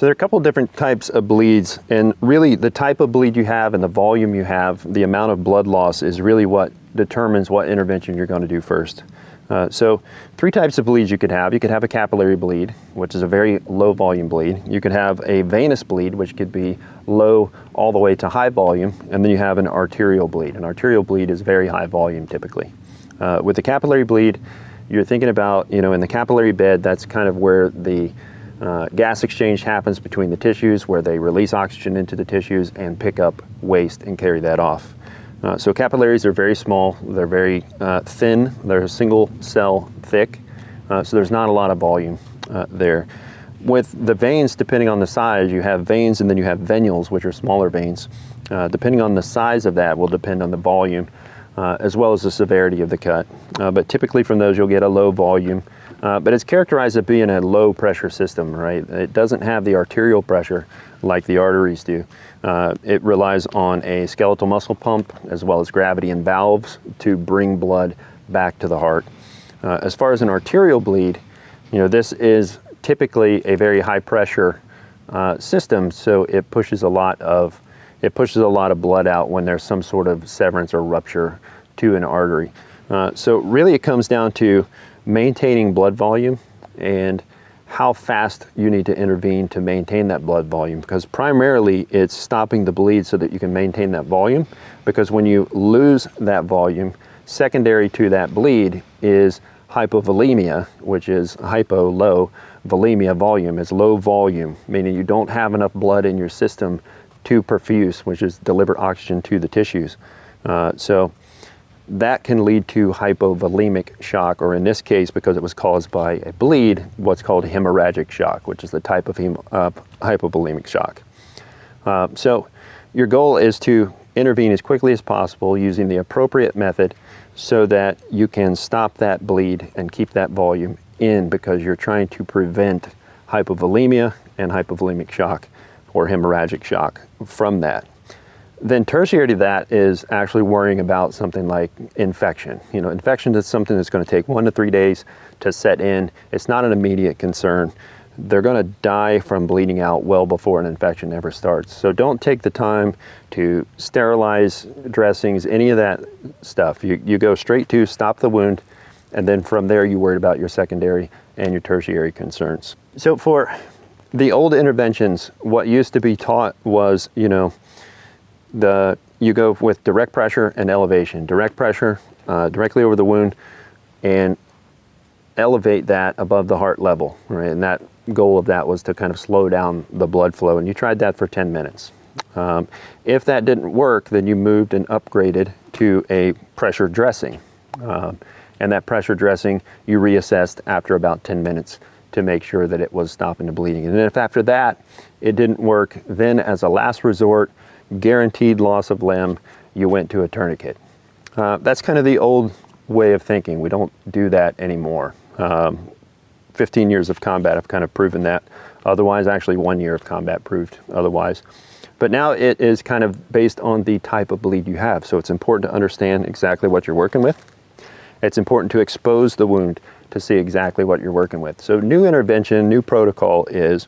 So there are a couple different types of bleeds, and really the type of bleed you have and the volume you have, the amount of blood loss is really what determines what intervention you're going to do first. So three types of bleeds you could have. You could have a capillary bleed, which is a very low volume bleed. You could have a venous bleed, which could be low all the way to high volume, and then you have an arterial bleed. An arterial bleed is very high volume typically. With the capillary bleed, you're thinking about, in the capillary bed, that's kind of where the gas exchange happens between the tissues, where they release oxygen into the tissues and pick up waste and carry that off. So capillaries are very small, they're very thin, they're a single cell thick, so there's not a lot of volume there. With the veins, depending on the size, you have veins and then you have venules, which are smaller veins. Depending on the size of that will depend on the volume, as well as the severity of the cut. But typically from those you'll get a low volume. But it's characterized as being a low pressure system, right? It doesn't have the arterial pressure like the arteries do. It relies on a skeletal muscle pump as well as gravity and valves to bring blood back to the heart. As far as an arterial bleed, this is typically a very high pressure system, so it pushes a lot of blood out when there's some sort of severance or rupture to an artery. So really it comes down to maintaining blood volume and how fast you need to intervene to maintain that blood volume, because primarily it's stopping the bleed so that you can maintain that volume, because when you lose that volume, secondary to that bleed is hypovolemia, which is hypo, low, volemia, volume is low volume, meaning you don't have enough blood in your system to perfuse, which is deliver oxygen to the tissues. So that can lead to hypovolemic shock, or in this case, because it was caused by a bleed, what's called hemorrhagic shock, which is the type of hypovolemic shock. So your goal is to intervene as quickly as possible using the appropriate method so that you can stop that bleed and keep that volume in, because you're trying to prevent hypovolemia and hypovolemic shock or hemorrhagic shock from that. Then tertiary to that is actually worrying about something like infection. Infection is something that's going to take 1 to 3 days to set in. It's not an immediate concern. They're going to die from bleeding out well before an infection ever starts. So don't take the time to sterilize dressings, any of that stuff. You go straight to stop the wound, and then from there you worry about your secondary and your tertiary concerns. So for the old interventions, what used to be taught was, you go with direct pressure and elevation. Direct pressure directly over the wound and elevate that above the heart level, right? And that goal of that was to kind of slow down the blood flow, and you tried that for 10 minutes. If that didn't work, then you moved and upgraded to a pressure dressing. And that pressure dressing you reassessed after about 10 minutes to make sure that it was stopping the bleeding. And then if after that it didn't work, then as a last resort, guaranteed loss of limb, you went to a tourniquet. That's kind of the old way of thinking. We don't do that anymore. 15 years of combat have kind of proven that. Otherwise, actually 1 year of combat proved otherwise. But now it is kind of based on the type of bleed you have. So it's important to understand exactly what you're working with. It's important to expose the wound to see exactly what you're working with. So new intervention, new protocol is,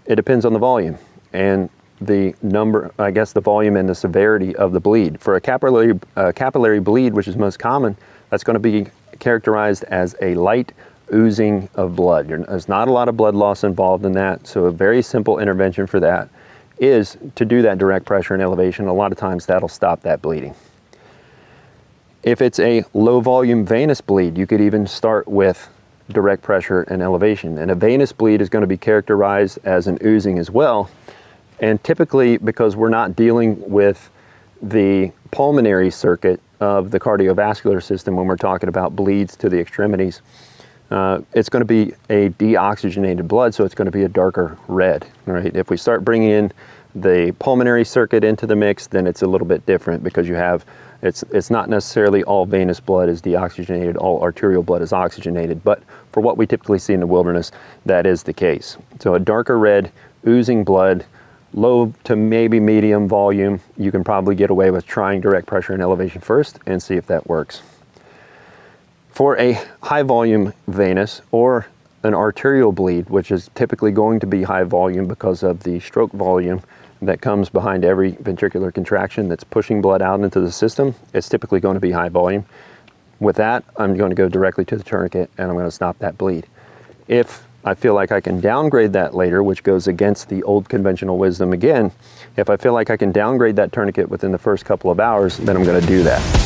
it depends on the volume and the number, the volume and the severity of the bleed. For a capillary bleed, which is most common, that's going to be characterized as a light oozing of blood. There's not a lot of blood loss involved in that, so a very simple intervention for that is to do that direct pressure and elevation. A lot of times that'll stop that bleeding. If it's a low volume venous bleed, you could even start with direct pressure and elevation. And a venous bleed is going to be characterized as an oozing as well. And typically, because we're not dealing with the pulmonary circuit of the cardiovascular system when we're talking about bleeds to the extremities, it's going to be a deoxygenated blood, so it's going to be a darker red, right? If we start bringing in the pulmonary circuit into the mix, then it's a little bit different, because you have, it's not necessarily all venous blood is deoxygenated, all arterial blood is oxygenated, but for what we typically see in the wilderness, that is the case. So a darker red, oozing blood, low to maybe medium volume, you can probably get away with trying direct pressure and elevation first and see if that works. For a high volume venous or an arterial bleed, which is typically going to be high volume because of the stroke volume that comes behind every ventricular contraction that's pushing blood out into the system, it's typically going to be high volume. With that, I'm going to go directly to the tourniquet and I'm going to stop that bleed. If I feel like I can downgrade that later, which goes against the old conventional wisdom again, if I feel like I can downgrade that tourniquet within the first couple of hours, then I'm going to do that.